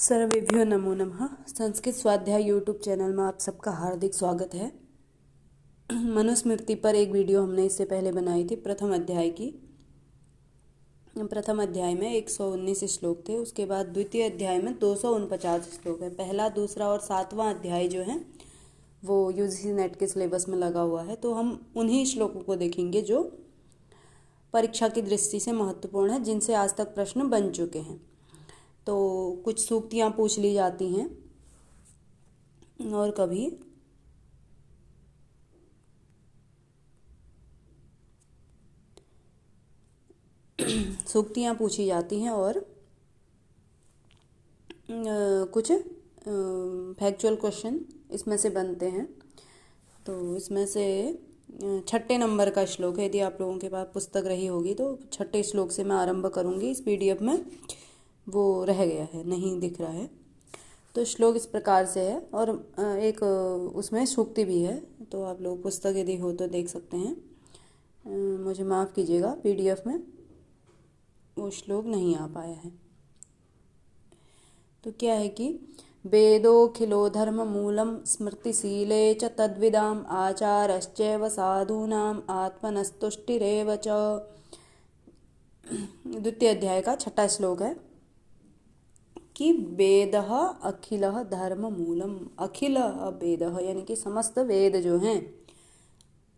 सर्वेभ्यो नमो नमः। संस्कृत स्वाध्याय YouTube channel में आप सबका हार्दिक स्वागत है। मनुस्मृति पर एक वीडियो हमने इससे पहले बनाई थी प्रथम अध्याय की। प्रथम अध्याय में 119 श्लोक थे। उसके बाद द्वितीय अध्याय में 249 श्लोक है। पहला, दूसरा और सातवां अध्याय जो है वो यूजीसी नेट के सिलेबस में लगा हुआ है, तो हम उन्हीं श्लोकों को देखेंगे जो परीक्षा की दृष्टि से महत्वपूर्ण है, जिनसे आज तक प्रश्न बन चुके हैं। तो कुछ सूक्तियाँ पूछ ली जाती हैं और कभी सूक्तियाँ पूछी जाती हैं और कुछ फैक्चुअल क्वेश्चन इसमें से बनते हैं। तो इसमें से छठे नंबर का श्लोक है। यदि आप लोगों के पास पुस्तक रही होगी तो छठे श्लोक से मैं आरंभ करूँगी। इस पीडीएफ में वो रह गया है, नहीं दिख रहा है। तो श्लोक इस प्रकार से है और एक उसमें सूक्ति भी है, तो आप लोग पुस्तक यदि हो तो देख सकते हैं। मुझे माफ़ कीजिएगा, पीडीएफ में वो श्लोक नहीं आ पाया है। तो क्या है कि वेदोऽखिलो धर्म मूलम स्मृतिशीले च तद्विदाम आचारश्चैव साधूनाम आत्मनस्तुष्टिरेव च। द्वितीय अध्याय का छठा श्लोक है कि वेदः अखिलः धर्म मूलम। अखिल वेदः यानी कि समस्त वेद जो हैं,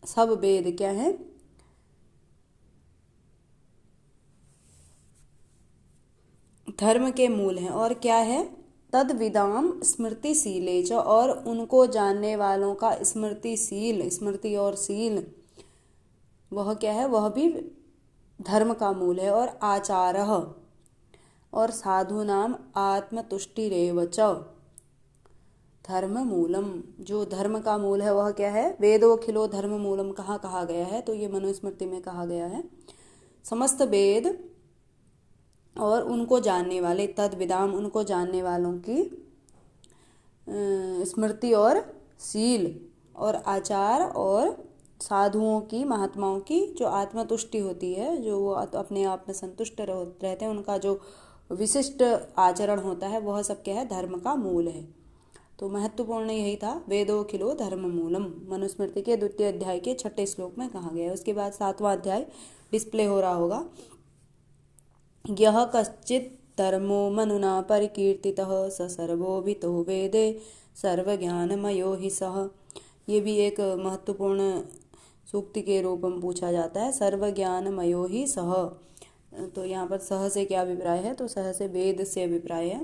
सब वेद क्या है, धर्म के मूल हैं। और क्या है, तद्विदाम स्मृतिशीले च, और उनको जानने वालों का स्मृतिशील, स्मृति और शील वह क्या है, वह भी धर्म का मूल है। और आचारः और साधूनाम आत्मतुष्टिरेव च धर्म मूलम, जो धर्म का मूल है वह क्या है, वेदोऽखिलो धर्म मूलम कहाँ कहा गया है, तो ये मनुस्मृति में कहा गया है। समस्त वेद और उनको जानने वाले, तद्विदाम उनको जानने वालों की स्मृति और शील और आचार और साधुओं की, महात्माओं की जो आत्मतुष्टि होती है, जो वो अपने आप में संतुष्ट रहते हैं, उनका जो विशिष्ट आचरण होता है, वह सब क्या है, धर्म का मूल है। तो महत्वपूर्ण यही था, वेदोऽखिलो धर्म मूलम, मनुस्मृति के द्वितीय अध्याय के छठे श्लोक में कहा गया है। उसके बाद सातवां अध्याय डिस्प्ले हो रहा होगा। यः कश्चित् धर्मो मनुना परिकीर्तितः स सर्वोभितो वेदे सर्वज्ञानमयो हि सः। ये भी एक महत्वपूर्ण सूक्ति के रूप में पूछा जाता है, सर्वज्ञानमयो हि सः। तो यहाँ पर सह से क्या अभिप्राय है, तो सह से वेद से अभिप्राय है।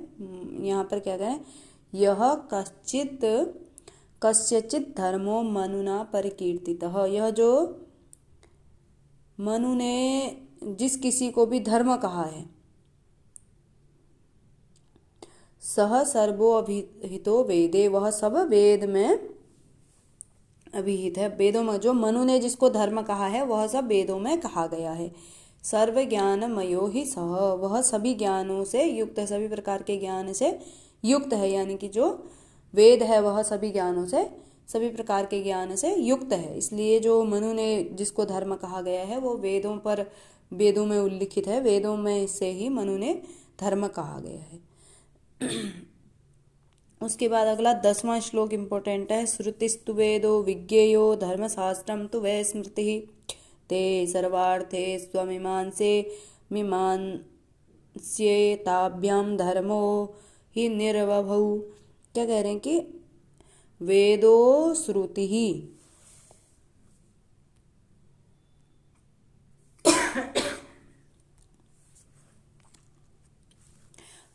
यहाँ पर क्या कहें, यह कस्यचित् धर्मो मनुना परिकीर्तितः, यह जो मनु ने जिस किसी को भी धर्म कहा है, सह सर्वो अभिहितो वेदे, वह सब वेद में अभिहित है। वेदों में जो मनु ने जिसको धर्म कहा है वह सब वेदों में कहा गया है। सर्व ज्ञानमयो ही सह, वह सभी ज्ञानों से युक्त है, सभी प्रकार के ज्ञान से युक्त है। यानी कि जो वेद है वह सभी ज्ञानों से, सभी प्रकार के ज्ञान से युक्त है। इसलिए जो मनु ने जिसको धर्म कहा गया है वो वेदों में उल्लिखित है, वेदों में से ही मनु ने धर्म कहा गया है। उसके बाद अगला 10वां श्लोक इम्पोर्टेंट है। श्रुतिस्तु वेदो विज्ञेयो धर्मशास्त्रम तु वै स्मृति ते सर्वार्थे स्वमीमांसे मीमांस्येताभ्याम धर्मो ही निर्वभौ। क्या कह रहे हैं कि वेदो श्रुति ही,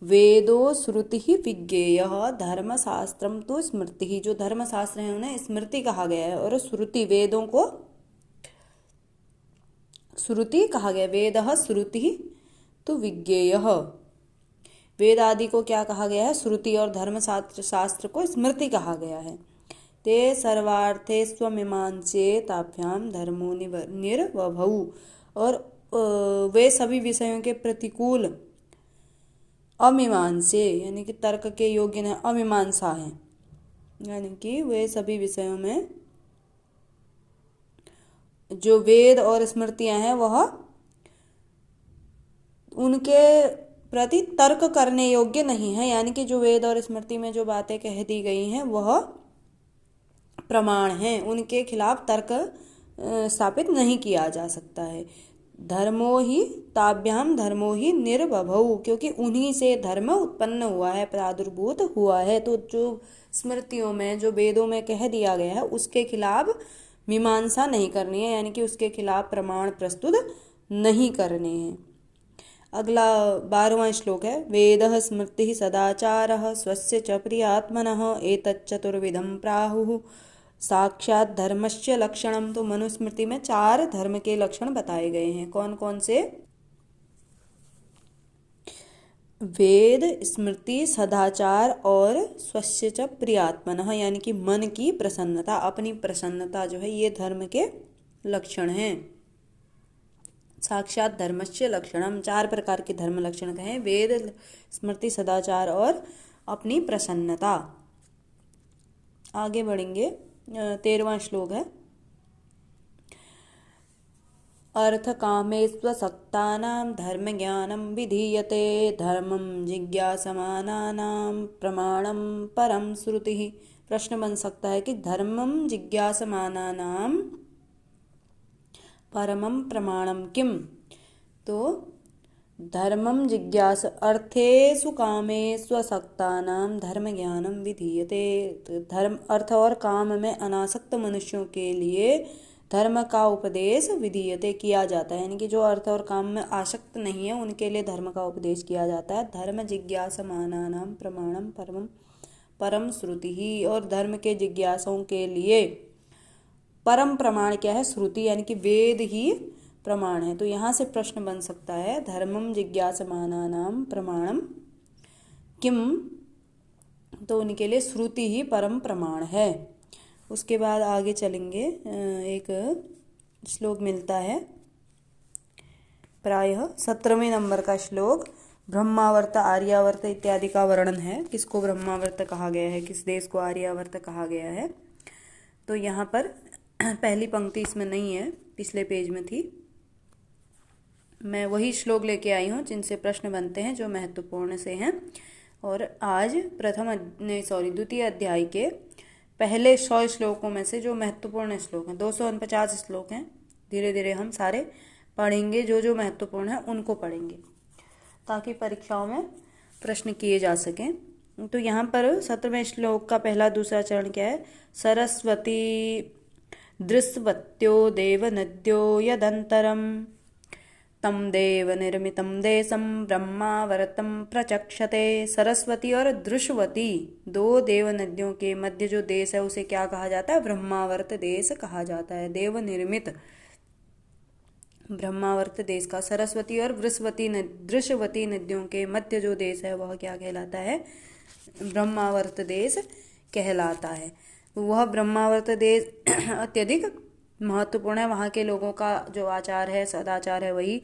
वेदो श्रुति ही विज्ञेय धर्मशास्त्रम तो स्मृति ही, जो धर्मशास्त्र है उन्हें स्मृति कहा गया है। और श्रुति, वेदों को श्रुति कहा गया, वेदः श्रुति तो विज्ञेय, वेद आदि को क्या कहा गया है, श्रुति, और धर्मशास्त्र को स्मृति कहा गया है। ते सर्वार्थे स्वमीमांस्येताभ्याम धर्मो निर्वभौ, और वे सभी विषयों के प्रतिकूल अमीमांसे यानी कि तर्क के योग्य न अमीमांसा है, यानी कि वे सभी विषयों में जो वेद और स्मृतियां हैं वह उनके प्रति तर्क करने योग्य नहीं है, यानी कि जो वेद और स्मृति में जो बातें कह दी गई हैं वह प्रमाण हैं, उनके खिलाफ तर्क स्थापित नहीं किया जा सकता है। धर्मो ही ताभ्याम धर्मो ही निर्बभौ, क्योंकि उन्हीं से धर्म उत्पन्न हुआ है, प्रादुर्भूत हुआ है। तो जो स्मृतियों में जो वेदों में कह दिया गया है उसके खिलाफ मीमांसा नहीं करनी है, यानी कि उसके खिलाफ प्रमाण प्रस्तुत नहीं करने हैं। अगला 12वां श्लोक है, वेदः स्मृतिः सदाचारः स्वस्य च प्रियात्मनः एतच्चतुर्विधं प्राहुः साक्षात धर्मस्य लक्षणम। तो मनुस्मृति में 4 धर्म के लक्षण बताए गए हैं। कौन कौन से? वेद, स्मृति, सदाचार और स्वस्य च प्रियात्मनः, यानी कि मन की प्रसन्नता, अपनी प्रसन्नता जो है, ये धर्म के लक्षण हैं। साक्षात धर्मस्य लक्षणम, 4 प्रकार के धर्म लक्षण कहें, वेद, स्मृति, सदाचार और अपनी प्रसन्नता। आगे बढ़ेंगे, 13वां श्लोक है, अर्थ कामेष्वसक्तानां धर्म ज्ञानं विधीयते धर्मं जिज्ञासमानानां प्रमाणं परम श्रुतिः। प्रश्न बन सकता है कि धर्मं जिज्ञासमानानां परमं प्रमाणं किम। तो धर्मं जिज्ञास अर्थेषु कामेष्वसक्तानां धर्म ज्ञानं विधीयते। धर्म, अर्थ और काम में अनासक्त मनुष्यों के लिए धर्म का उपदेश विधीयते किया जाता है, यानी कि जो अर्थ और काम में आसक्त नहीं है उनके लिए धर्म का उपदेश किया जाता है। धर्म जिज्ञासमानानां प्रमाणम परम श्रुति ही, और धर्म के जिज्ञासुओं के लिए परम प्रमाण क्या है? श्रुति, यानी कि वेद ही प्रमाण है। तो यहाँ से प्रश्न बन सकता है, धर्मम जिज्ञासमानानां प्रमाणम किम, तो उनके लिए श्रुति ही परम प्रमाण है। उसके बाद आगे चलेंगे, एक श्लोक मिलता है प्रायः 17वें नंबर का श्लोक, ब्रह्मावर्त आर्यावर्त इत्यादि का वर्णन है। किसको ब्रह्मावर्त कहा गया है, किस देश को आर्यावर्त कहा गया है। तो यहाँ पर पहली पंक्ति इसमें नहीं है, पिछले पेज में थी। मैं वही श्लोक लेके आई हूँ जिनसे प्रश्न बनते हैं, जो महत्वपूर्ण से हैं। और आज द्वितीय अध्याय के पहले 100 श्लोकों में से जो महत्वपूर्ण श्लोक हैं, 249 श्लोक हैं, धीरे धीरे हम सारे पढ़ेंगे, जो जो महत्वपूर्ण है उनको पढ़ेंगे ताकि परीक्षाओं में प्रश्न किए जा सकें। तो यहाँ पर 17वें श्लोक का पहला दूसरा चरण क्या है? सरस्वती दृश्वत्यो देव नद्यो यदंतरम तम देव निर्मितम देशम ब्रह्मावर्तम प्रचक्षते। सरस्वती और दृश्वती 2 देव नदियों के मध्य जो देश है उसे क्या कहा जाता है? ब्रह्मावर्त देश कहा जाता है। देव निर्मित ब्रह्मावर्त देश का सरस्वती और दृश्वती नदियों के मध्य जो देश है वह क्या कहलाता है? ब्रह्मावर्त देश कहलाता है। वह ब्रह्मावर्त देश अत्यधिक महत्वपूर्ण है। वहाँ के लोगों का जो आचार है, सदाचार है, वही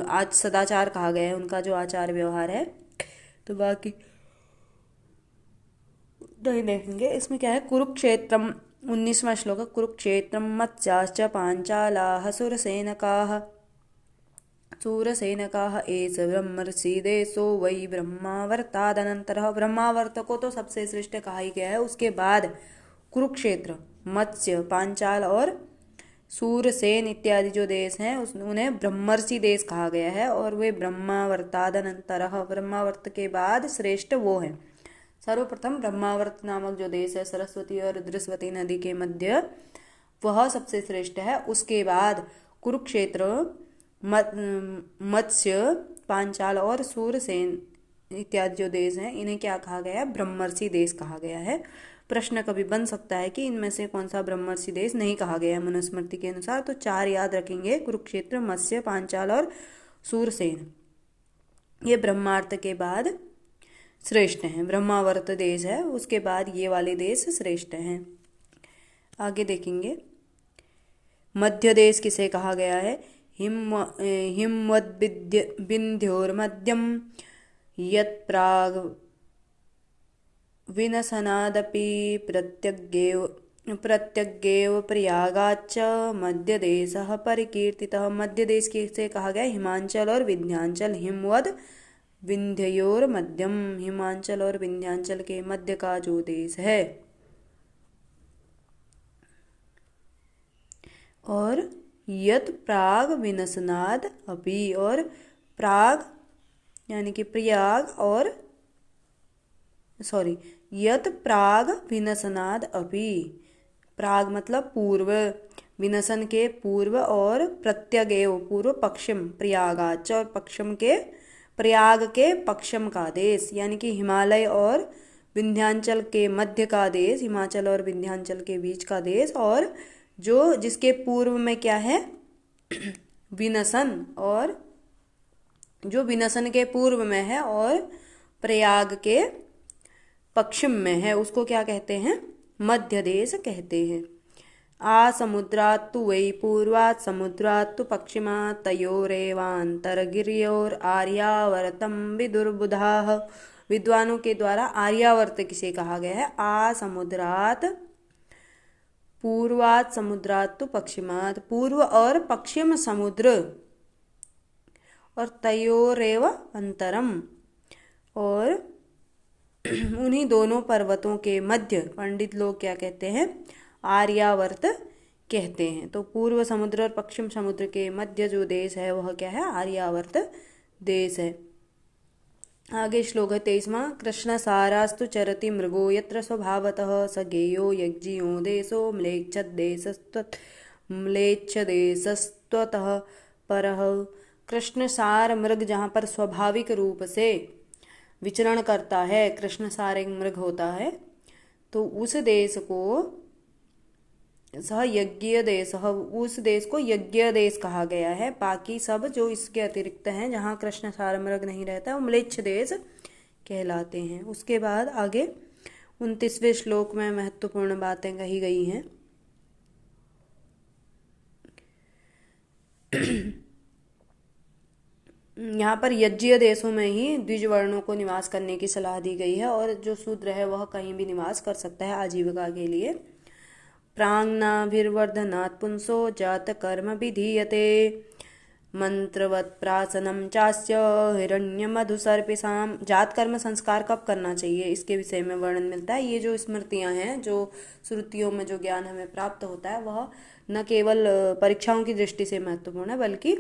आज सदाचार कहा गया है, उनका जो आचार व्यवहार है। तो बाकी नहीं देखेंगे। इसमें क्या है? कुरुक्षेत्रम 19वां श्लोक है, कुरुक्षेत्रम मत्स्याश्च पांचालाः सूरसेनकाः एष ब्रह्मर्षि देशो वै ब्रह्मावर्तादनन्तरः। ब्रह्मावर्त को तो सबसे श्रेष्ठ कहा ही गया है। उसके बाद कुरुक्षेत्र, मत्स्य, पांचाल और सूरसेन इत्यादि जो देश हैं उन्हें ब्रह्मर्षि देश कहा गया है। और वे ब्रह्मावर्तादनन्तरः, ब्रह्मावर्त के बाद श्रेष्ठ वो है। सर्वप्रथम ब्रह्मावर्त नामक जो देश है सरस्वती और दृश्वती नदी के मध्य, वह सबसे श्रेष्ठ है। उसके बाद कुरुक्षेत्र, मत्स्य, पांचाल और सूरसेन इत्यादि जो देश हैं इन्हें क्या कहा गया है? ब्रह्मर्षि देश कहा गया है। प्रश्न कभी बन सकता है कि इनमें से कौन सा ब्रह्मर्षि देश नहीं कहा गया है मनुस्मृति के अनुसार। तो 4 याद रखेंगे, कुरुक्षेत्र, मत्स्य, पांचाल और सूरसेन। ये ब्रह्मावर्त के बाद श्रेष्ठ हैं, ब्रह्मावर्त देश है, उसके बाद ये वाले देश श्रेष्ठ हैं। आगे देखेंगे, मध्य देश किसे कहा गया है? हिमवद्विंध्योर्मध्यम यत्प्राग विनशनादपि प्रत्यग्गेव प्रयागाच्च मध्य देशः परिकीर्तितः। मध्य देश किसे कहा गया? हिमांचल और विंध्याचल। हिमवद विंध्योर मध्यम, हिमाचल और विंध्याचल के मध्य का जो देश है। और यत प्राग विनशनाद अपि, और प्राग यानी कि प्रयाग और यत प्राग विनशनाद अपि, प्राग मतलब पूर्व, विनशन के पूर्व, और प्रत्यगेव पूर्व पश्चिम, प्रयागाच और पश्चिम के प्रयाग के पश्चिम का देश, यानी कि हिमालय और विंध्याचल के मध्य का देश, हिमाचल और विंध्याचल के बीच का देश, और जो जिसके पूर्व में क्या है विनशन, और जो विनशन के पूर्व में है और प्रयाग के पश्चिम में है, उसको क्या कहते हैं, मध्य देश कहते हैं। आ समुद्रात् तु वै पूर्वात् समुद्रात् तु पश्चिमात् तयोरेवान्तरगिर्योर आर्यावर्तम विदुर्बुधाः। विद्वानों के द्वारा आर्यावर्त किसे कहा गया है, आ समुद्रात् पूर्वात् समुद्रात् तु पश्चिमात्, पूर्व और पश्चिम समुद्र, और तयोरेव अंतरम, और उन्हीं दोनों पर्वतों के मध्य पंडित लोग क्या कहते हैं, आर्यावर्त कहते हैं। तो पूर्व समुद्र और पश्चिम समुद्र के मध्य जो देश है वह क्या है, आर्यावर्त देश है। आगे श्लोक है 23वां। कृष्ण सारास्तु चरति मृगो यत्र स्वभावतः स गेयो यज्ञियो देशो म्लेच्छदेशस्त्वतः परः। कृष्ण सार मृग जहाँ पर स्वाभाविक रूप से विचरण करता है, कृष्ण सार एक मृग होता है, तो उस देश को सह यज्ञ देश, उस देश को यज्ञ देश कहा गया है। बाकी सब जो इसके अतिरिक्त हैं जहाँ कृष्ण सार मृग नहीं रहता वो म्लेच्छ देश कहलाते हैं। उसके बाद आगे 29वें श्लोक में महत्वपूर्ण बातें कही गई हैं। यहाँ पर यज्ञीय देशों में ही द्विज वर्णों को निवास करने की सलाह दी गई है, और जो शूद्र है वह कहीं भी निवास कर सकता है आजीविका के लिए। प्रांगनाभिर्वर्धनात् पुंसो जात कर्म विधीयते मंत्रवत् प्रासनम चास्य हिरण्यमधुसर्पिसाम। जात कर्म संस्कार कब करना चाहिए इसके विषय में वर्णन मिलता है। ये जो स्मृतियां हैं, जो श्रुतियों में जो ज्ञान हमें प्राप्त होता है, वह न केवल परीक्षाओं की दृष्टि से महत्वपूर्ण है बल्कि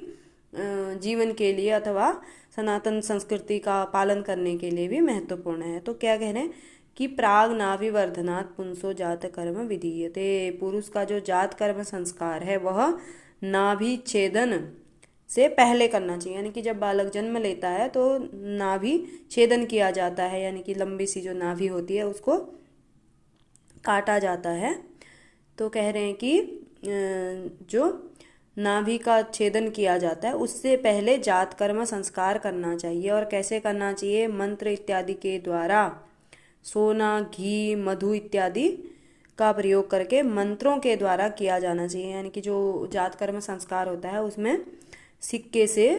जीवन के लिए अथवा सनातन संस्कृति का पालन करने के लिए भी महत्वपूर्ण है। तो क्या कह रहे हैं कि प्राग नाभिवर्धनात् पुंसो जात कर्म विधीयते, पुरुष का जो जात कर्म संस्कार है वह नाभि छेदन से पहले करना चाहिए। यानी कि जब बालक जन्म लेता है तो नाभि छेदन किया जाता है, यानी कि लंबी सी जो नाभि होती है उसको काटा जाता है। तो कह रहे हैं कि जो नाभि का छेदन किया जाता है उससे पहले जात कर्म संस्कार करना चाहिए। और कैसे करना चाहिए, मंत्र इत्यादि के द्वारा, सोना, घी, मधु इत्यादि का प्रयोग करके मंत्रों के द्वारा किया जाना चाहिए। यानी कि जो जात कर्म संस्कार होता है उसमें सिक्के से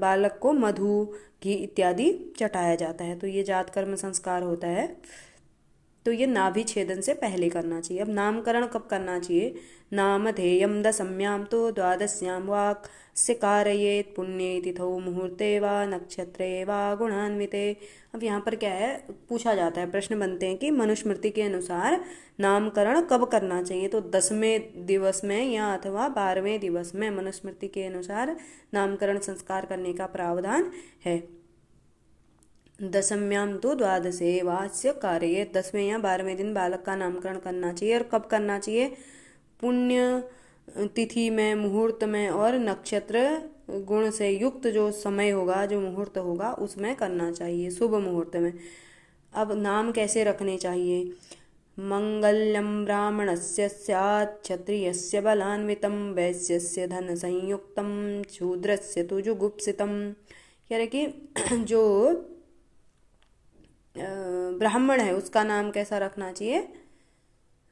बालक को मधु, घी इत्यादि चटाया जाता है, तो ये जात कर्म संस्कार होता है। तो ये नाभि छेदन से पहले करना चाहिए। अब नामकरण कब करना चाहिए, नामधेयम दशम्याम तो द्वादश्याम वाक् से कारयेत पुण्ये तिथौ मुहूर्ते वा नक्षत्रे वा गुणान्विते। अब यहाँ पर क्या है, पूछा जाता है, प्रश्न बनते हैं कि मनुस्मृति के अनुसार नामकरण कब करना चाहिए। तो 10वें दिवस में या अथवा 12वें दिवस में मनुस्मृति के अनुसार नामकरण संस्कार करने का प्रावधान है। दशम्याम तो द्वादशे वास्य कार्य, 10वें या 12वें दिन बालक का नामकरण करना चाहिए। और कब करना चाहिए, पुण्य तिथि में, मुहूर्त में और नक्षत्र गुण से युक्त जो समय होगा, जो मुहूर्त होगा उसमें करना चाहिए, शुभ मुहूर्त में। अब नाम कैसे रखने चाहिए, मंगल्यम ब्राह्मणस्य स्यात् क्षत्रियस्य बलान्वितं वैश्यस्य धन संयुक्तं शूद्रस्य तु जुगुप्सितं। कह रहे कि जो ब्राह्मण है उसका नाम कैसा रखना चाहिए,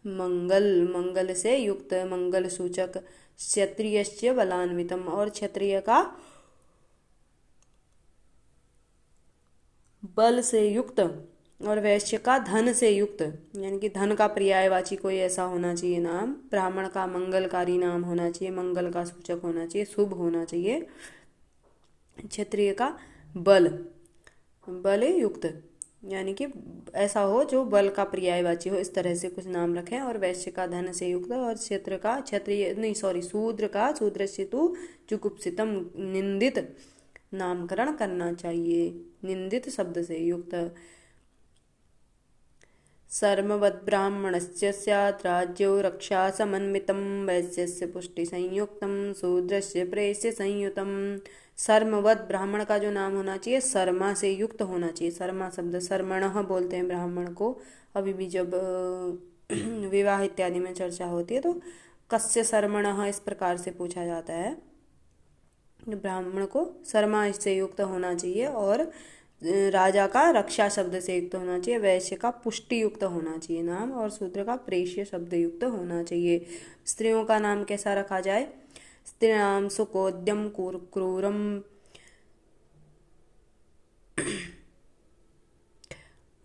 मंगल, मंगल से युक्त, मंगल सूचक। क्षत्रियस्य बलान्वितम, और क्षत्रिय का बल से युक्त, और वैश्य का धन से युक्त, यानी कि धन का पर्यायवाची कोई ऐसा होना चाहिए नाम। ब्राह्मण का मंगलकारी नाम होना चाहिए, मंगल का सूचक होना चाहिए, शुभ होना चाहिए। क्षत्रिय का बल, बल युक्त, यानी कि ऐसा हो जो बल का पर्यायवाची हो, इस तरह से कुछ नाम रखें। और वैश्य का धन से युक्त, और क्षेत्र का क्षत्रिय नहीं सॉरी शूद्र का शूद्र से तु जुगुप्सितम निंदित नामकरण करना चाहिए, निंदित शब्द से युक्त। सर्मवद्ब्राह्मणस्य स्यात् राज्यो रक्षा समन्वितं वैश्यस्य पुष्टि संयुक्तं शूद्रस्य प्रेष्य संयुतम। सर्मवद ब्राह्मण का जो नाम होना चाहिए शर्मा से युक्त होना चाहिए। शर्मा शब्द शर्मणः बोलते हैं ब्राह्मण को। अभी भी जब विवाह इत्यादि में चर्चा होती है तो कस्य शर्मणः इस प्रकार से पूछा जाता है। ब्राह्मण को शर्मा से युक्त होना चाहिए, और राजा का रक्षा शब्द से युक्त होना चाहिए, वैश्य का पुष्टि युक्त होना चाहिए नाम, और शूद्र का प्रेष्य शब्द युक्त होना चाहिए। स्त्रियों का नाम कैसा रखा जाए? स्त्रीणाम सुकोद्यम क्रूरम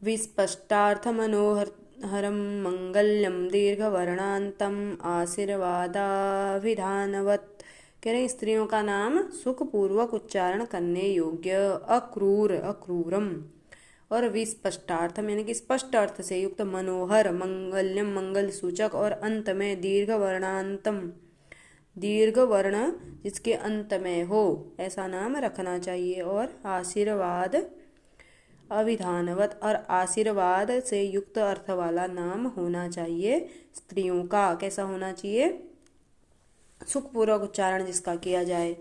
विस्पष्टार्थ मनोहरम मंगल्यम दीर्घवर्णांतम आशीर्वादाभिधानवत। कह रहे स्त्रियों का नाम सुखपूर्वक उच्चारण करने योग्य, अक्रूर अक्रूरम, और विस्पष्टार्थम यानी कि स्पष्ट अर्थ से युक्त, मनोहर मंगल्यम मंगल सूचक, और अंत में दीर्घ वर्णांतम दीर्घ वर्ण जिसके अंत में हो ऐसा नाम रखना चाहिए। और आशीर्वाद अभिधानवत, और आशीर्वाद से युक्त अर्थ वाला नाम होना चाहिए। स्त्रियों का कैसा होना चाहिए? सुखपूर्वक उच्चारण जिसका किया जाए,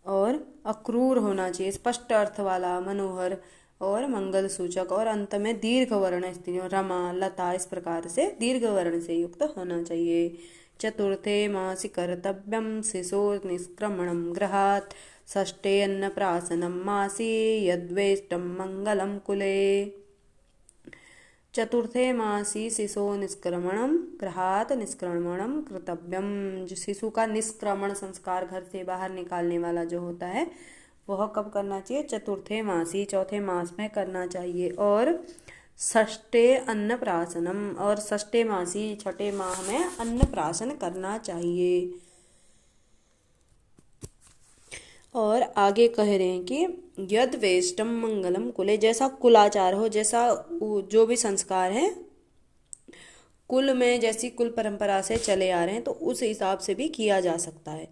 और अक्रूर होना चाहिए, स्पष्ट अर्थ वाला, मनोहर और मंगल सूचक, और अंत में दीर्घ वर्ण, स्त्रियों रमा लता इस प्रकार से दीर्घ वर्ण से युक्त होना चाहिए। चतुर्थे मासि कर्तव्यम शिशोर निष्क्रमणम गृहात्, षष्ठे अन्नप्राशनम मासि यद्वेष्टम मंगलम कुले। चतुर्थे मासी शिशो निष्क्रमणम गृहात् निष्क्रमणम कर्तव्यम। जो शिशु का निष्क्रमण संस्कार, घर से बाहर निकालने वाला जो होता है, वह कब करना चाहिए? चतुर्थे मासी, चौथे मास में करना चाहिए। और षष्ठे अन्नप्राशनम, और षष्ठे मासी छठे माह में अन्नप्राशन करना चाहिए। और आगे कह रहे हैं कि यद वेष्टम मंगलम कुले, जैसा कुलाचार हो, जैसा जो भी संस्कार है कुल में, जैसी कुल परंपरा से चले आ रहे हैं, तो उस हिसाब से भी किया जा सकता है।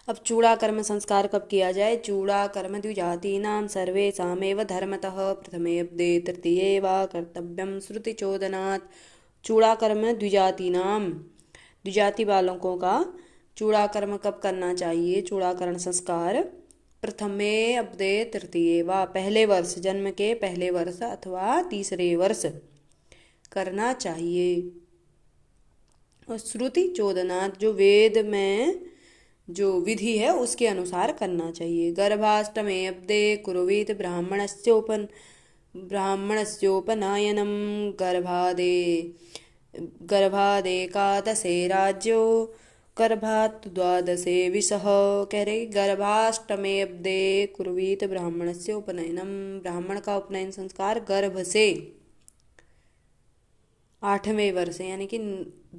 अब चूड़ा कर्म संस्कार कब किया जाए? चूड़ा कर्म द्विजातीनां सर्वेषामेव धर्मतः प्रथमेऽब्दे तृतीये वा कर्तव्यम श्रुति चोदनात्। चूड़ा कर्म द्विजातीनां, द्विजाति बालकों का चूड़ा कर्म कब करना चाहिए? चूड़ाकरण संस्कार प्रथमे अब्दे तृतीये वा, पहले वर्ष, जन्म के पहले वर्ष अथवा तीसरे वर्ष करना चाहिए। और श्रुति चोदनात्, जो वेद में जो विधि है उसके अनुसार करना चाहिए। गर्भाष्टमे अब्दे कुर्वीत ब्राह्मणस्योपनायनम गर्भादेकादशे राज्यो गर्भात् द्वादशे विषः। कह रहे गर्भाष्टमे अब्दे कुर्वीत ब्राह्मणस्य उपनयनम, ब्राह्मण का उपनयन संस्कार गर्भ से 8वें वर्ष, यानी कि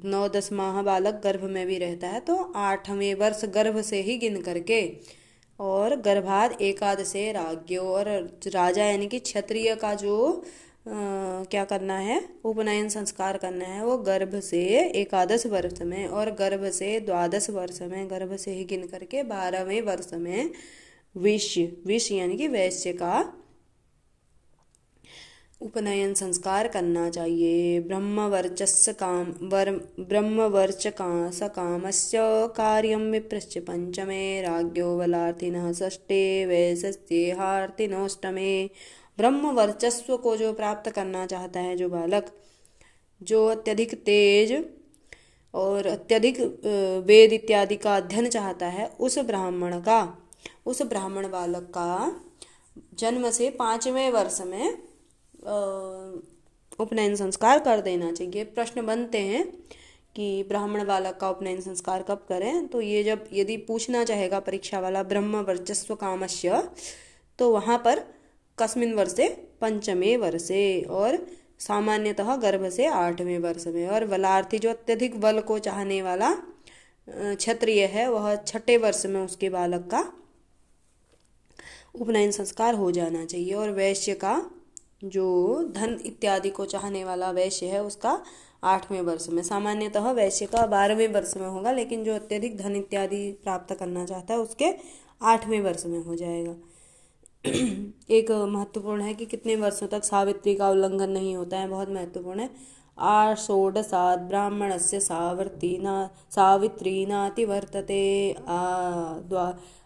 9-10 माह बालक गर्भ में भी रहता है तो 8वें वर्ष गर्भ से ही गिन करके। और गर्भाद एकादशे राज्यो, और राजा यानी कि क्षत्रिय का जो क्या करना है, उपनयन संस्कार करना है, वो गर्भ से एकादश वर्ष में, और गर्भ से द्वादश वर्ष में, गर्भ से ही गिन करके 12वें वर्ष में विश्य यानी कि वैश्य का उपनयन संस्कार करना चाहिए। ब्रह्मवर्चकामस्य कार्यम विप्रश्य पंचमे राज्ञो बलार्थिनः षष्ठे वैशस्येहार्थिनोष्टमे। ब्रह्म वर्चस्व को जो प्राप्त करना चाहता है जो बालक, जो अत्यधिक तेज और अत्यधिक वेद इत्यादि का अध्ययन चाहता है, उस ब्राह्मण बालक का जन्म से 5वें वर्ष में उपनयन संस्कार कर देना चाहिए। प्रश्न बनते हैं कि ब्राह्मण बालक का उपनयन संस्कार कब करें, तो ये जब यदि पूछना चाहेगा परीक्षा वाला ब्रह्म वर्चस्व कामस्य, तो वहाँ पर कस्मिन वर्षे, 5वें वर्षे, और सामान्यतः गर्भ से 8वें वर्ष में। और बलार्थी जो अत्यधिक बल को चाहने वाला क्षत्रिय है, वह 6ठे वर्ष में उसके बालक का उपनयन संस्कार हो जाना चाहिए। और वैश्य का, जो धन इत्यादि को चाहने वाला वैश्य है, उसका 8वें वर्ष में, सामान्यतः वैश्य का 12वें वर्ष में होगा, लेकिन जो अत्यधिक धन इत्यादि प्राप्त करना चाहता है उसके 8वें वर्ष में हो जाएगा। एक महत्वपूर्ण है कि कितने वर्षों तक सावित्री का उल्लंघन नहीं होता है, बहुत महत्वपूर्ण है। आषोडशात् ब्राह्मणस्य सावित्री नातिवर्तते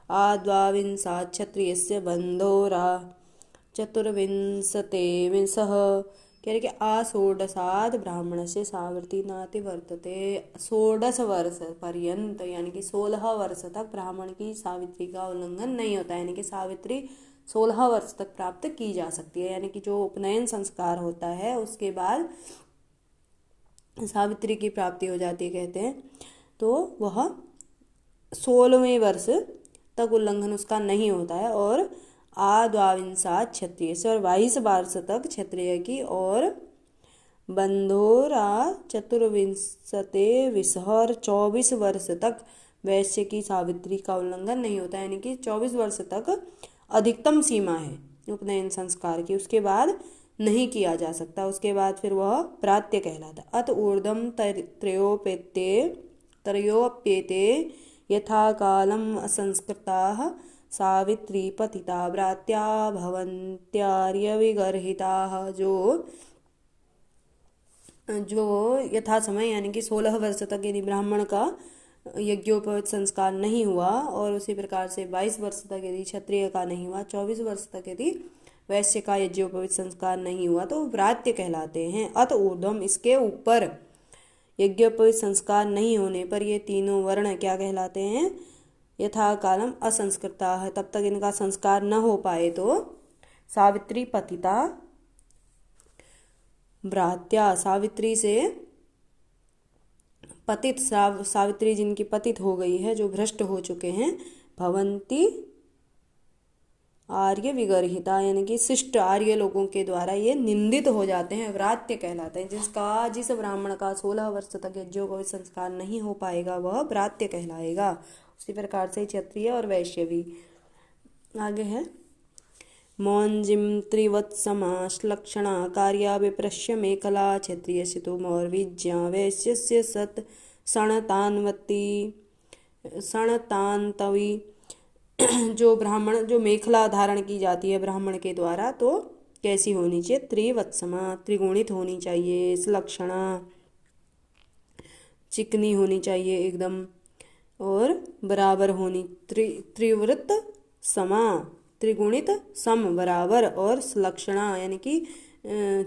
आद्वाविंशात् क्षत्रियस्य बन्धोरा चतुर्विंशते विंशः। कह रहे कि आषोडशात् ब्राह्मणस्य सावित्री नातिवर्तते, 16 वर्ष पर्यंत यानी कि 16 वर्ष तक ब्राह्मण की सावित्री का उल्लंघन नहीं होता है, यानी कि सावित्री 16 वर्ष तक प्राप्त की जा सकती है। यानी कि जो उपनयन संस्कार होता है उसके बाद सावित्री की प्राप्ति हो जाती है कहते हैं, तो वह 16वें वर्ष तक उल्लंघन उसका नहीं होता है। और आद्वाविंशात् क्षत्रिय से, और 22 वर्ष तक क्षत्रिय की, और बंधोरा चतुर्विंशते विसहर 24 वर्ष तक वैश्य की सावित्री का उल्लंघन नहीं होता है, यानी कि 24 वर्ष तक अधिकतम सीमा है उपनयन संस्कार की, उसके बाद नहीं किया जा सकता। उसके बाद फिर वह प्रात्य कहलाता। अत ऊर्ध्वं त्रयोप्येते यथा कालम असंस्कृताः सावित्री पतिता भ्रात्या भवन्त्यार्यविगर्हिताः। जो यथा समय यानी कि 16 वर्ष तक यदि ब्राह्मण का यज्ञोपवीत संस्कार नहीं हुआ, और उसी प्रकार से 22 वर्ष तक यदि क्षत्रिय का नहीं हुआ, 24 वर्ष तक यदि वैश्य का यज्ञोपवीत संस्कार नहीं हुआ, तो व्रात्य कहलाते हैं। अत ऊर्ध्वम, इसके ऊपर यज्ञोपवीत संस्कार नहीं होने पर ये तीनों वर्ण क्या कहलाते हैं? यथा कालम असंस्कृता है, तब तक इनका संस्कार न हो पाए तो सावित्री पतिता भ्रात्या, सावित्री से पतित, सावित्री जिनकी पतित हो गई है, जो भ्रष्ट हो चुके हैं, भवंती आर्य विगर्हिता, यानी कि शिष्ट आर्य लोगों के द्वारा ये निंदित हो जाते हैं, व्रात्य कहलाते हैं। जिस ब्राह्मण का 16 वर्ष तक यज्ञोपवीत संस्कार नहीं हो पाएगा वह व्रात्य कहलाएगा। उसी प्रकार से क्षत्रिय और वैश्य भी। आगे है मौंजिम त्रिवत्समाश्लक्षणा कार्या विप्रश्य मेखला क्षत्रियस्य तु मौर्विज्या वैश्यस्य सत सणतान्तवी। जो ब्राह्मण, जो मेखला धारण की जाती है ब्राह्मण के द्वारा, तो कैसी होनी चाहिए? त्रिवत्समा, त्रिगुणित होनी चाहिए, श्लक्षणा, चिकनी होनी चाहिए एकदम, और बराबर होनी, त्रिवृत समा, त्रिगुणित सम बराबर, और श्लक्षणा यानी कि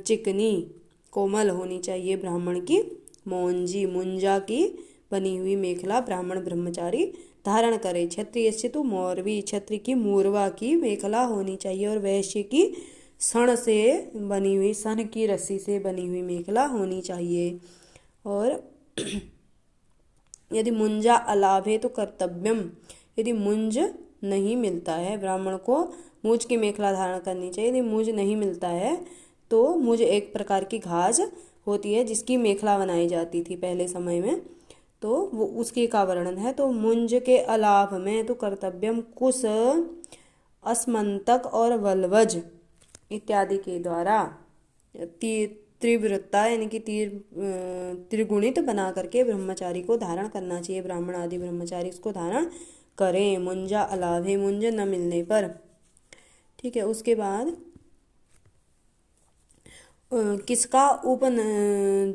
चिकनी कोमल होनी चाहिए ब्राह्मण की। मौंजी, मुंजा की बनी हुई मेखला ब्राह्मण ब्रह्मचारी धारण करे। क्षत्रिय तो मौरवी, क्षत्रिय की मूरवा की मेखला होनी चाहिए, और वैश्य की सन से बनी हुई, सन की रस्सी से बनी हुई मेखला होनी चाहिए। और यदि मुंजा अलाभ है तो कर्तव्यम, यदि मुंज नहीं मिलता है, ब्राह्मण को मूंज की मेखला धारण करनी चाहिए। यदि मूंज नहीं मिलता है तो मूंज एक प्रकार की घास होती है जिसकी मेखला बनाई जाती थी पहले समय में, तो वो उसकी का वर्णन है। तो मुंज के अलाभ में तो कर्तव्यम कुश, अस्मंतक और वल्वज इत्यादि के द्वारा त्रिवृत्ता यानी कि त्रिगुणित बना करके ब्रह्मचारी को धारण करना चाहिए। ब्राह्मण आदि ब्रह्मचारी इसको धारण करें, मुंजा अलाभे, मुंज न मिलने पर। ठीक है, उसके बाद किसका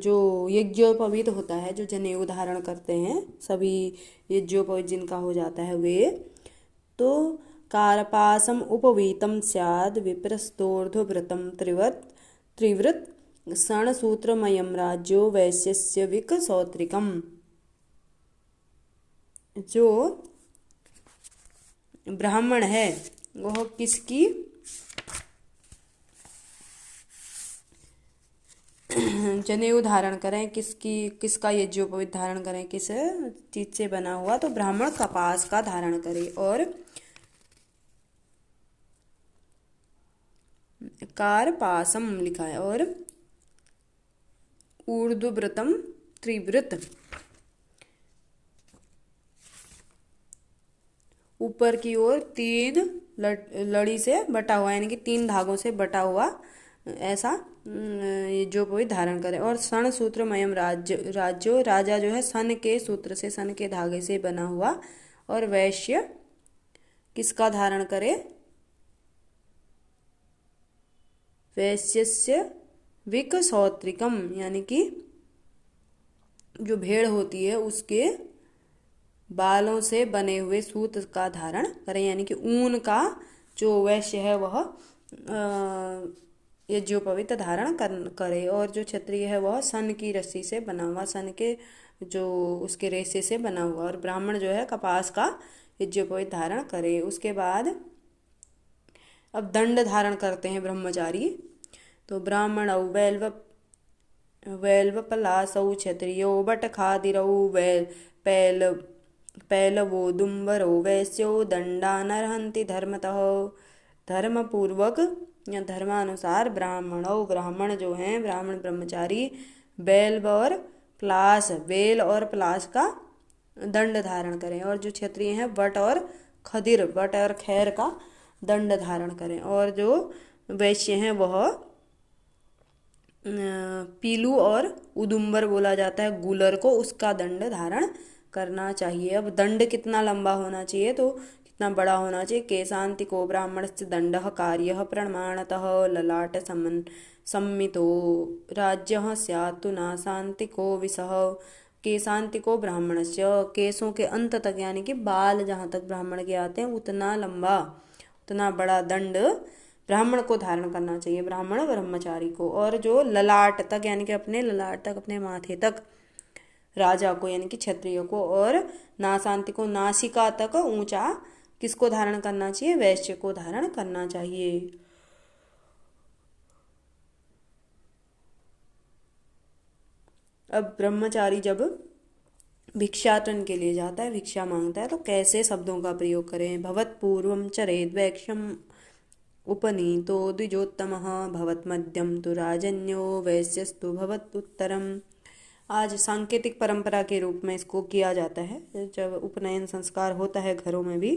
जो यज्ञोपवीत होता है, जो जनेऊ धारण करते हैं सभी यज्ञोपवीत जिनका हो जाता है वे, तो कारपासम उपवीतम स्याद विप्रस्तोर्ध्वव्रतम त्रिवृत सणसूत्रमयम राज्यो वैश्यस्य विक सौत्रिकम। जो ब्राह्मण है वह किसकी जनेऊ धारण करें, किसका यज्ञोपवीत धारण करें, किस चीज से बना हुआ? तो ब्राह्मण कपास का धारण करे। और कारपासम लिखा है, और ऊर्ध्वव्रतम त्रिवृत, ऊपर की ओर 3 लड़ी से बटा हुआ, यानी कि 3 धागों से बटा हुआ ऐसा ये जो कोई धारण करे। और सन सूत्रमयम राज्यो, राजा जो है सन के सूत्र से, सन के धागे से बना हुआ। और वैश्य किसका धारण करे? वैश्यस्य विकसौत्रिकम, यानी कि जो भेड़ होती है उसके बालों से बने हुए सूत का धारण करें, यानी कि ऊन का जो वैश्य है वह यज्ञोपवीत धारण करे। और जो क्षत्रिय है वह सन की रस्सी से बना हुआ, सन के जो उसके रेशे से बना हुआ। और ब्राह्मण जो है कपास का यज्ञोपवीत धारण करे। उसके बाद अब दंड धारण करते हैं ब्रह्मचारी। तो ब्राह्मण वैल्वपलासौ क्षत्रियो बटखादिरौ पैलवो दुम्बरो वैश्यो दंडानर्हन्ति धर्मतः। धर्मपूर्वक या धर्मानुसार ब्राह्मण जो हैं, ब्राह्मण ब्रह्मचारी बेल और प्लास का दंड धारण करें। और जो क्षत्रिय हैं बट और खैर का दंड धारण करें। और जो वैश्य हैं वह पीलू और उदुम्बर बोला जाता है गुलर को, उसका दंड धारण करना चाहिए। अब दंड कितना लंबा होना चाहिए, तो कितना बड़ा होना चाहिए? केशांतिको ब्राह्मणस्य दंडः कार्यः प्रमाणतः ललाट सम्मितो राज्यः स्यात्तु नाशांतिको विसः। केशांतिको ब्राह्मणस्य, केसों के अंत तक यानी कि बाल जहाँ तक ब्राह्मण के आते हैं उतना लंबा, उतना बड़ा दंड ब्राह्मण को धारण करना चाहिए, ब्राह्मण ब्रह्मचारी को। और जो ललाट तक यानी कि अपने ललाट तक, अपने माथे तक राजा को यानी कि क्षत्रिय को। और नाशांति को, नासिका तक ऊंचा किसको धारण करना चाहिए? वैश्य को धारण करना चाहिए। अब ब्रह्मचारी जब भिक्षाटन के लिए जाता है, भिक्षा मांगता है, तो कैसे शब्दों का प्रयोग करें? भवत पूर्वम चरेद वैक्ष्यम उपनीतो द्विजोत्तमः भवत मध्यम तु राजन्यो वैश्यस्तु भवत उत्तरम। आज सांकेतिक परंपरा के रूप में इसको किया जाता है जब उपनयन संस्कार होता है घरों में भी।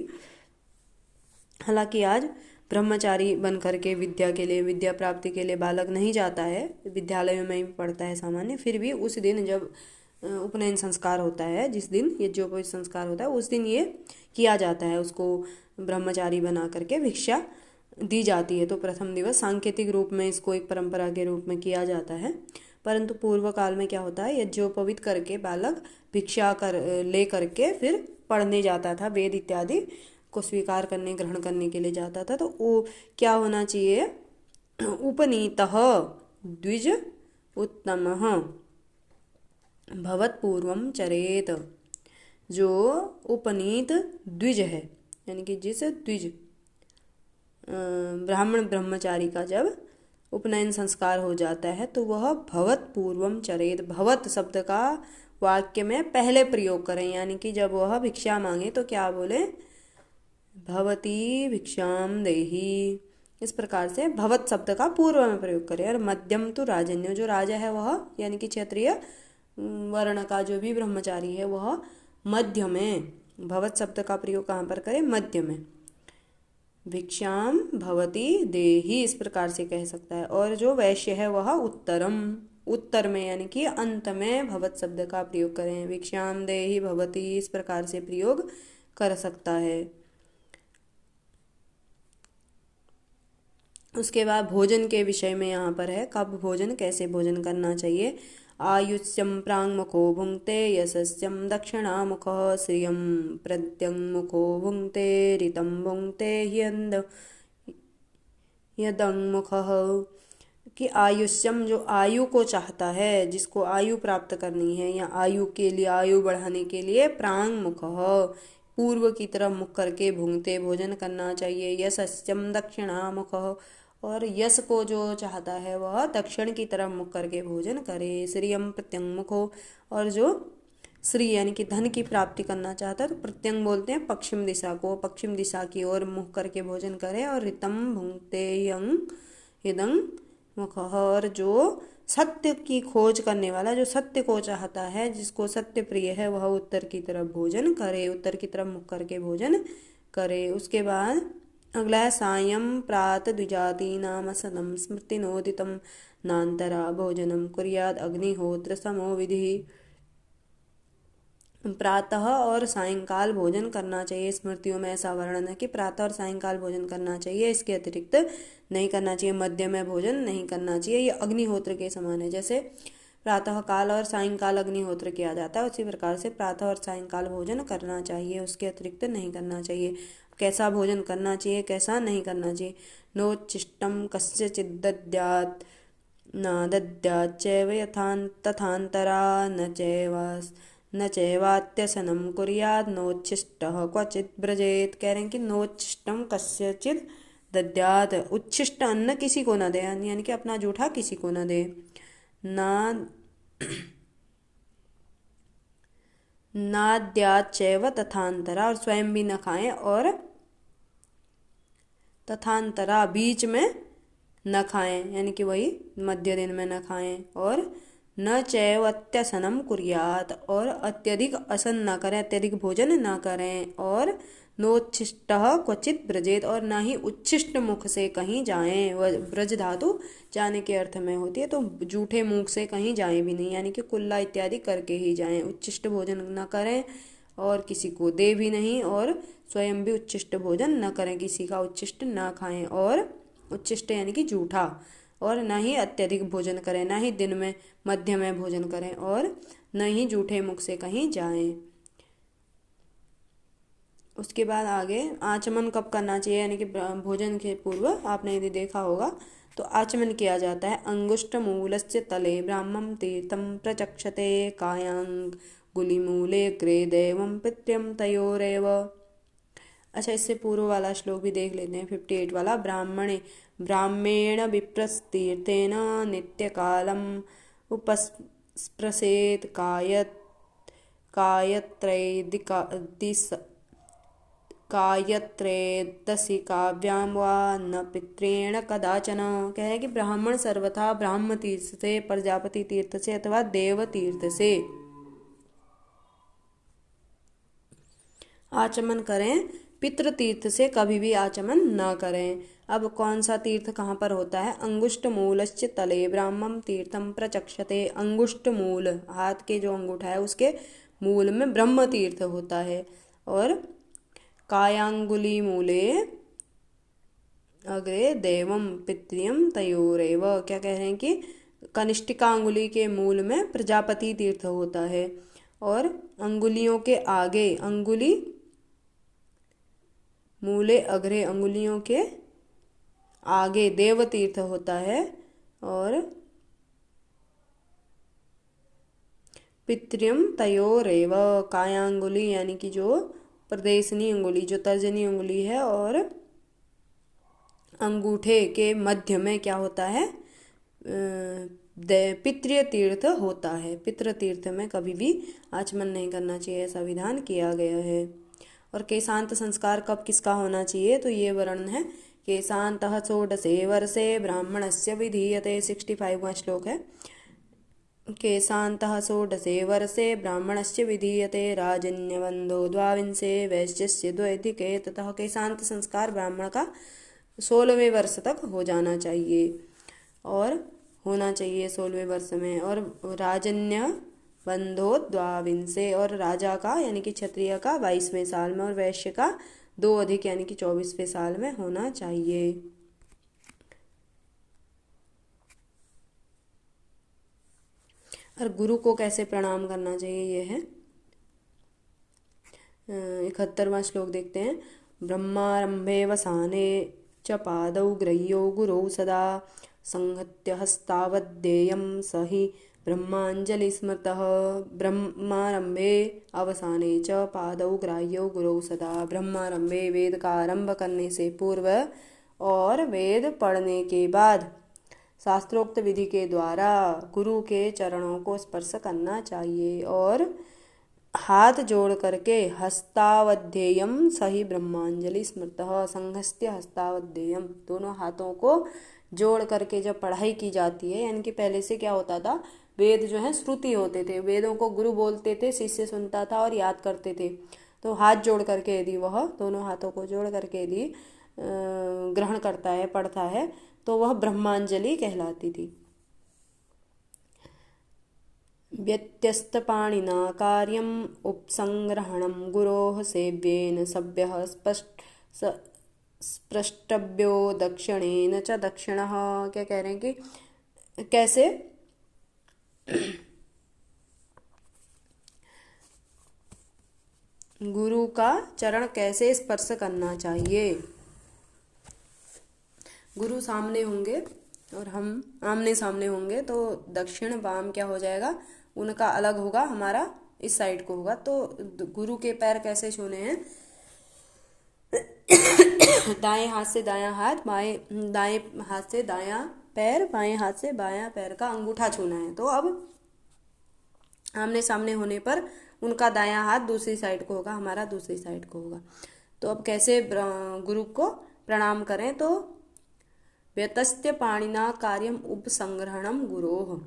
हालांकि आज ब्रह्मचारी बन करके विद्या के लिए, विद्या प्राप्ति के लिए बालक नहीं जाता है, विद्यालयों में ही पढ़ता है सामान्य। फिर भी उस दिन जब उपनयन संस्कार होता है, जिस दिन ये जो कोई संस्कार होता है उस दिन ये किया जाता है, उसको ब्रह्मचारी बना करके भिक्षा दी जाती है। तो प्रथम दिवस सांकेतिक रूप में इसको एक परंपरा के रूप में किया जाता है। परंतु पूर्व काल में क्या होता है, यज्ञोपवीत करके बालक भिक्षा ले करके फिर पढ़ने जाता था, वेद इत्यादि को स्वीकार करने, ग्रहण करने के लिए जाता था। तो वो क्या होना चाहिए? उपनीतः द्विज उत्तमः भवत पूर्वम चरेत। जो उपनीत द्विज है यानी कि जिस द्विज ब्राह्मण ब्रह्मचारी का जब उपनयन संस्कार हो जाता है तो वह भवत पूर्वम चरेत, भवत शब्द का वाक्य में पहले प्रयोग करें। यानी कि जब वह भिक्षा मांगे तो क्या बोले? भवती भिक्षाम देही। इस प्रकार से भवत शब्द का पूर्व में प्रयोग करें। और मध्यम तो राजन्य, जो राजा है वह यानी कि क्षत्रिय वर्ण का जो भी ब्रह्मचारी है वह मध्य में, भवत शब्द का प्रयोग कहाँ पर करें? मध्य में। भिक्षाम भवती देही इस प्रकार से कह सकता है। और जो वैश्य है वह उत्तरम, उत्तर में यानी कि अंत में भवत शब्द का प्रयोग करें। भिक्षाम देही भवती इस प्रकार से प्रयोग कर सकता है। उसके बाद भोजन के विषय में यहाँ पर है, कब भोजन, कैसे भोजन करना चाहिए। आयुष्यम प्रांगमुखो भुंक्ते यशस्यम दक्षिणामुखः श्रियम प्रत्यंगमुखो भुंक्ते ऋतं भुंक्ते यदंगमुखः। कि आयुष्यम जो आयु को चाहता है, जिसको आयु प्राप्त करनी है या आयु के लिए, आयु बढ़ाने के लिए प्रांगमुखः पूर्व की तरफ मुख करके भुंक्ते भोजन करना चाहिए। यशस्यम दक्षिणामुखः और यश को जो चाहता है वह दक्षिण की तरफ मुख करके भोजन करे। श्रियम प्रत्यंगमुखो और जो श्री यानी कि धन की प्राप्ति करना चाहता है तो प्रत्यंग बोलते हैं पश्चिम दिशा को, पश्चिम दिशा की ओर मुख करके भोजन करे। और ऋतम भुंक्ते यदं मुखः और जो सत्य की खोज करने वाला, जो सत्य को चाहता है, जिसको सत्य प्रिय है, वह उत्तर की तरफ भोजन करे, उत्तर की तरफ मुख करके भोजन करे। उसके बाद अगला है सायं प्रात द्विजातीनाम सदम स्मृतिनोदितम नान्तरा भोजनम कुर्याद अग्निहोत्र समो विधि। प्रातः और सायंकाल भोजन करना चाहिए। स्मृतियों में ऐसा वर्णन है कि प्रातः और सायंकाल भोजन करना चाहिए, इसके अतिरिक्त नहीं करना चाहिए। मध्य में भोजन नहीं करना चाहिए। ये अग्निहोत्र के समान है। जैसे प्रातः काल और सायंकाल अग्निहोत्र किया जाता है, उसी प्रकार से प्रातः और सायंकाल भोजन करना चाहिए, उसके अतिरिक्त नहीं करना चाहिए। कैसा भोजन करना चाहिए, कैसा नहीं करना चाहिए। नोच्छिष्टम कस्यचिद्दद्यात् न दद्याच्चैव तथान्तरा न चैवात्यसनं कुर्यात् नोच्छिष्टः क्वचित् व्रजेत। कह रहे हैं कि नोच्छिष्टम कस्यचित् दद्यात्, उच्छिष्ट अन्न किसी को न दे, यानी कि अपना जूठा किसी को न दे। न नाद्याच्चैव तथान्तरा, और स्वयं भी न खाएं, और तथान्तरा बीच में न खाएं, यानी कि वही मध्य दिन में न खाएं। और न चैव अत्यसनम कुर्यात, और अत्यधिक असन न करें, अत्यधिक भोजन न करें। और नोच्छिष्ट क्वचित ब्रजेत, और ना ही उच्छिष्ट मुख से कहीं जाएं। वह ब्रज धातु जाने के अर्थ में होती है, तो जूठे मुख से कहीं जाएं भी नहीं, यानी कि कुल्ला इत्यादि करके ही जाएं। उच्छिष्ट भोजन न करें और किसी को दे भी नहीं, और स्वयं भी उच्छिष्ट भोजन न करें, किसी का उच्छिष्ट न खाएं। और उच्छिष्ट यानी कि जूठा, और न ही अत्यधिक भोजन करें, न ही दिन में मध्य में भोजन करें, और न ही जूठे मुख से कहीं जाएं। उसके बाद आगे आचमन कब करना चाहिए, यानी कि भोजन के पूर्व आपने यदि देखा होगा तो आचमन किया जाता है। अंगुष्ठ मूलस्य तले ब्राह्मं तीर्थम प्रचक्षते कायांगुलिमूले अग्रे दैवं पितृम तयोरेव। अच्छा, इससे पूर्व वाला श्लोक भी देख लेते हैं, 58 वाला। ब्राह्मेण विप्रस्तीर्थेन नित्यकालम उपस्पृशेत कायत्रेदसि काव्यां वा न पितृण कदाचन। कह है कि ब्राह्मण सर्वथा ब्राह्म तीर्थ से, प्रजापति तीर्थ से अथवा देव तीर्थ से आचमन करें, पितृ तीर्थ से कभी भी आचमन न करें। अब कौन सा तीर्थ कहाँ पर होता है? अंगुष्ठ मूलश्च तले ब्राह्मम तीर्थम प्रचक्षते। अंगुष्ठ मूल, हाथ के जो अंगूठा है उसके मूल में ब्रह्म तीर्थ होता है। और कायांगुली मूले अग्रे देवम पितृम तयोरेव। क्या कह रहे हैं कि कनिष्ठिका अंगुली के मूल में प्रजापति तीर्थ होता है, और अंगुलियों के आगे अंगुली मूले अग्रे, अंगुलियों के आगे देव तीर्थ होता है। और पितृम तयोरेव, कायांगुली यानी कि जो प्रदेशनी अंगुली, जो तर्जनी अंगुली है, और अंगूठे के मध्य में क्या होता है? पितृ तीर्थ होता है। पितृ तीर्थ में कभी भी आचमन नहीं करना चाहिए, ऐसा विधान किया गया है। और केशांत संस्कार कब किसका होना चाहिए, तो ये वर्णन है। केशांतः षोडशे वर्षे ब्राह्मणस्य विधीयते, 65वां श्लोक है। केशांतः षोडशे वर्षे ब्राह्मणस्य विधीयते राजन्यवंदो द्वाविंशे वैश्यस्य द्वैधिके। ततः केशांत संस्कार ब्राह्मण का 16वें वर्ष तक हो जाना चाहिए, और होना चाहिए 16वें वर्ष में। और राजन्य बंधो द्वाविंशे, और राजा का यानी कि क्षत्रिय का 22वें साल में, और वैश्य का 2 अधिक यानी कि 24वें साल में होना चाहिए। और गुरु को कैसे प्रणाम करना चाहिए, ये है 71वां श्लोक देखते हैं। ब्रह्मारंभे वसाने च पादौ ग्रह्यो गुरौ सदा संहत्य हस्तावद्येयं स हि ब्रह्मांजलि स्मृतः। ब्रह्मारंभे अवसाने च पादौ ग्राह्यो गुरौ सदा। ब्रह्मारंभे, वेद का आरंभ करने से पूर्व और वेद पढ़ने के बाद शास्त्रोक्त विधि के द्वारा गुरु के चरणों को स्पर्श करना चाहिए, और हाथ जोड़ करके हस्तावध्येयम सही ब्रह्मांजलि स्मृतः। संहस्त्य हस्तावध्येयम, दोनों हाथों को जोड़ करके जब पढ़ाई की जाती है, यानी कि पहले से क्या होता था, वेद जो है श्रुति होते थे, वेदों को गुरु बोलते थे, शिष्य सुनता था और याद करते थे। तो हाथ जोड़ करके यदि वह दोनों हाथों को जोड़ करके यदि ग्रहण करता है, पढ़ता है, तो वह ब्रह्मांजलि कहलाती थी। व्यत्यस्तपाणिना कार्यम् उपसंग्रहणं गुरोः सेव्येन सभ्यः स्पृष्टव्यो दक्षिणेन च दक्षिणः। क्या कह रहे हैं कि कैसे गुरु का चरण कैसे स्पर्श करना चाहिए। गुरु सामने होंगे और हम आमने सामने होंगे तो दक्षिण वाम क्या हो जाएगा, उनका अलग होगा, हमारा इस साइड को होगा। तो गुरु के पैर कैसे छूने हैं, दाएं हाथ से दायां हाथ, दाएं हाथ से दायां पैर, बाएं हाथ से बायां पैर का अंगूठा छूना है। तो अब आमने सामने होने पर उनका दायां हाथ दूसरी साइड को होगा, हमारा दूसरी साइड को होगा। तो अब कैसे गुरु को प्रणाम करें, तो व्यतस्य पाणिना कार्यम उपसंग्रहणम गुरोः।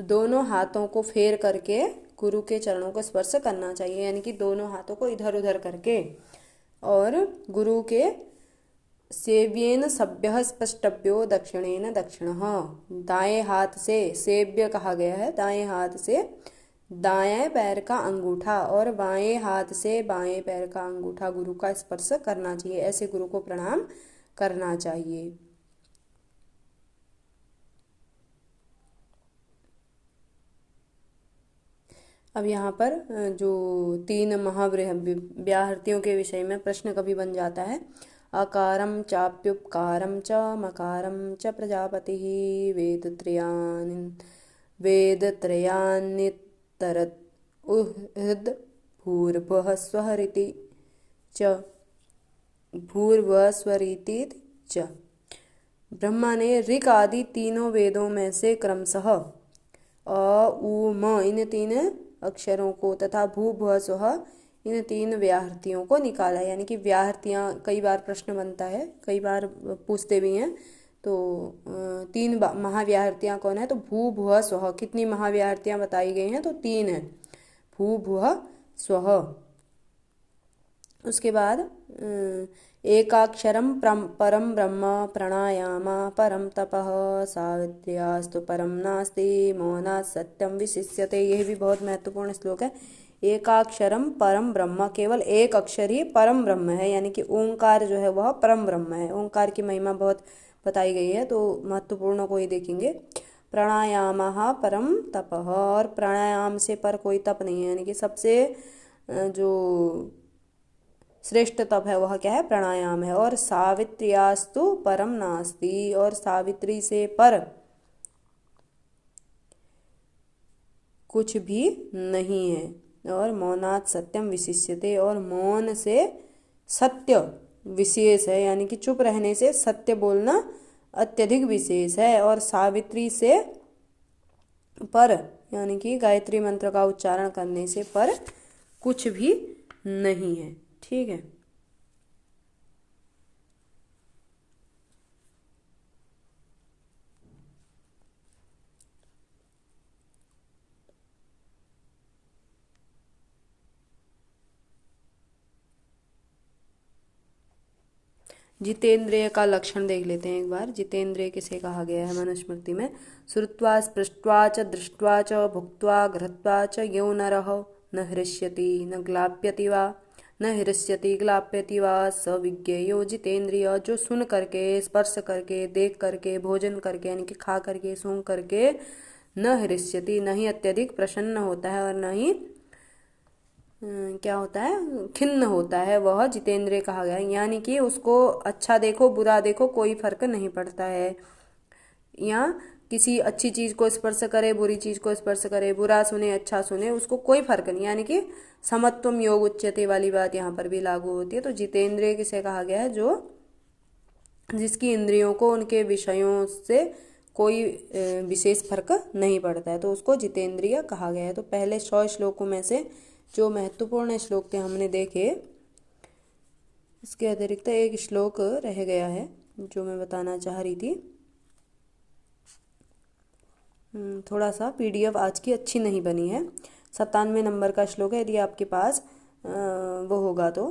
दोनों हाथों को फेर करके गुरु के चरणों को स्पर्श करना चाहिए, यानी कि दोनों हाथों को इधर उधर करके। और गुरु के सेव्येन सभ्यः स्पष्टव्यो दक्षिणेन दक्षिणः, दाएं हाथ से सेव्य कहा गया है, दाएं हाथ से दाएं पैर का अंगूठा और बाएं हाथ से बाएं पैर का अंगूठा गुरु का स्पर्श करना चाहिए। ऐसे गुरु को प्रणाम करना चाहिए। अब यहाँ पर जो 3 महाव्याहृतियों के विषय में प्रश्न कभी बन जाता है। अकारं चाप्युपकारं च मकारं च प्रजापतिः वेदत्रयान्नितरत् उहृद् भूर्भुवः स्वरिति च च। ब्रह्मा ने ऋक आदि तीनों वेदों में से क्रमशः अ उ म इन 3 अक्षरों को तथा भू भुव स्वः इन 3 व्याहृतियों को निकाला। यानी कि व्याहृतियाँ कई बार प्रश्न बनता है, कई बार पूछते भी हैं। तो 3 महाव्याहृतियाँ कौन है, तो भू भुव स्वः। कितनी महाव्याहृतियाँ बताई गई हैं, तो 3 है, भू भुव स्वः। उसके बाद एकाक्षरम परम ब्रह्म प्राणायाम परम तपः सावित्र्यास्तु परम नास्ति मौनात् सत्यम विशिष्यते। यह भी बहुत महत्वपूर्ण श्लोक है। एकाक्षरम परम ब्रह्म, केवल एक अक्षर ही परम ब्रह्म है, यानी कि ओंकार जो है वह परम ब्रह्म है। ओंकार की महिमा बहुत बताई गई है, तो महत्वपूर्ण को ही देखेंगे। प्राणायाम परम तपः, और प्राणायाम से पर कोई तप नहीं है, यानी कि सबसे जो श्रेष्ठ तप है वह क्या है, प्राणायाम है। और सावित्र्यास्तु परम नास्ति, और सावित्री से पर कुछ भी नहीं है। और मौनात् सत्यम विशिष्यते, और मौन से सत्य विशेष है, यानी कि चुप रहने से सत्य बोलना अत्यधिक विशेष है। और सावित्री से पर, यानी कि गायत्री मंत्र का उच्चारण करने से पर कुछ भी नहीं है। ठीक है। जितेंद्रिय का लक्षण देख लेते हैं एक बार। जितेंद्रिय किसे कहा गया है मनुस्मृति में, श्रुत्वा स्पृष्ट्वा च दृष्ट्वा च भुक्त्वा घृत्वा च यो नरः न हृष्यति न ग्लाप्यति वा न हृष्यति ग्लाप्यति वा स विज्ञेयो जितेंद्रिय। जो सुन करके, स्पर्श करके, देख करके, भोजन करके, यानी कि खा करके, सूंघ करके, न हृष्यति, न ही अत्यधिक प्रसन्न होता है और न ही क्या होता है, खिन्न होता है, वह जितेंद्रिय कहा गया है। यानी कि उसको अच्छा देखो बुरा देखो कोई फर्क नहीं पड़ता है। या किसी अच्छी चीज को स्पर्श करे, बुरी चीज को स्पर्श करे, बुरा सुने अच्छा सुने, उसको कोई फर्क नहीं। यानी कि समत्वम योग उच्यते वाली बात यहाँ पर भी लागू होती है। तो जितेंद्रिय किसे कहा गया है, जो जिसकी इंद्रियों को उनके विषयों से कोई विशेष फर्क नहीं पड़ता है, तो उसको जितेंद्रिय कहा गया है। तो पहले 100 श्लोकों में से जो महत्वपूर्ण श्लोक थे हमने देखे, इसके अतिरिक्त एक श्लोक रह गया है जो मैं बताना चाह रही थी। थोड़ा सा PDF आज की अच्छी नहीं बनी है। 97 नंबर का श्लोक है। यदि आपके पास वो होगा। तो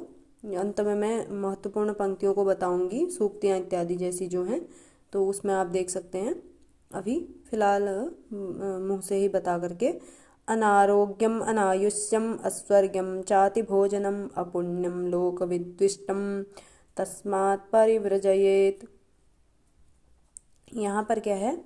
अंत में मैं महत्वपूर्ण पंक्तियों को बताऊंगी, सूक्तियाँ इत्यादि जैसी जो हैं, तो उसमें आप देख सकते हैं। अभी फिलहाल मुंह से ही बता करके, अनारोग्यम अनायुष्यम अस्वर्ग्यम चाति भोजनम अपुण्यम लोक विद्विष्टम तस्मात् परिव्रजयेत। यहाँ पर क्या है,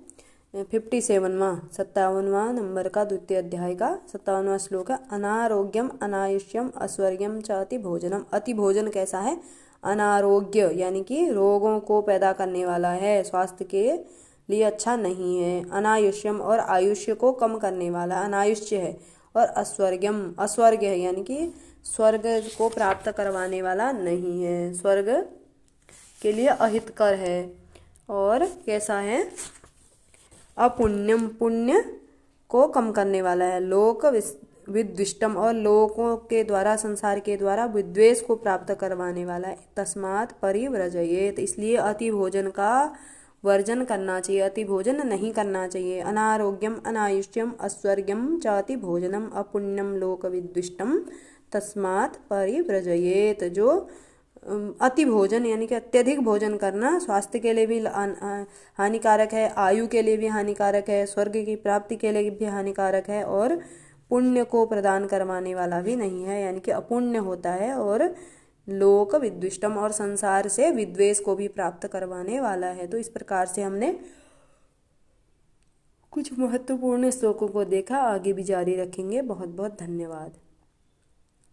57वां नंबर का द्वितीय अध्याय का 57वां श्लोक है। अनारोग्यम अनायुष्यम अस्वर्ग्यम च अति भोजनम। अति भोजन कैसा है, अनारोग्य यानी कि रोगों को पैदा करने वाला है, स्वास्थ्य के लिए अच्छा नहीं है। अनायुष्यम और आयुष्य को कम करने वाला अनायुष्य है। और अस्वर्ग्यम अस्वर्ग है यानी कि स्वर्ग को प्राप्त करवाने वाला नहीं है, स्वर्ग के लिए अहितकर है। और कैसा है, अपुण्यम पुण्य को कम करने वाला है। लोक विद्विष्टम और लोगों के द्वारा, संसार के द्वारा विद्वेष को प्राप्त करवाने वाला है। तस्मात् परिव्रजयेत, इसलिए अति भोजन का वर्जन करना चाहिए, अति भोजन नहीं करना चाहिए। अनारोग्यम अनायुष्यम अस्वर्ग्यम च अति भोजनम अपुण्यम लोक विद्विष्टम तस्मात् परिव्रजयेत। जो अति भोजन यानी कि अत्यधिक भोजन करना स्वास्थ्य के लिए भी हानिकारक है, आयु के लिए भी हानिकारक है, स्वर्ग की प्राप्ति के लिए भी हानिकारक है, और पुण्य को प्रदान करवाने वाला भी नहीं है, यानी कि अपुण्य होता है। और लोक विद्विष्टम और संसार से विद्वेष को भी प्राप्त करवाने वाला है। तो इस प्रकार से हमने कुछ महत्वपूर्ण श्लोकों को देखा, आगे भी जारी रखेंगे। बहुत बहुत धन्यवाद।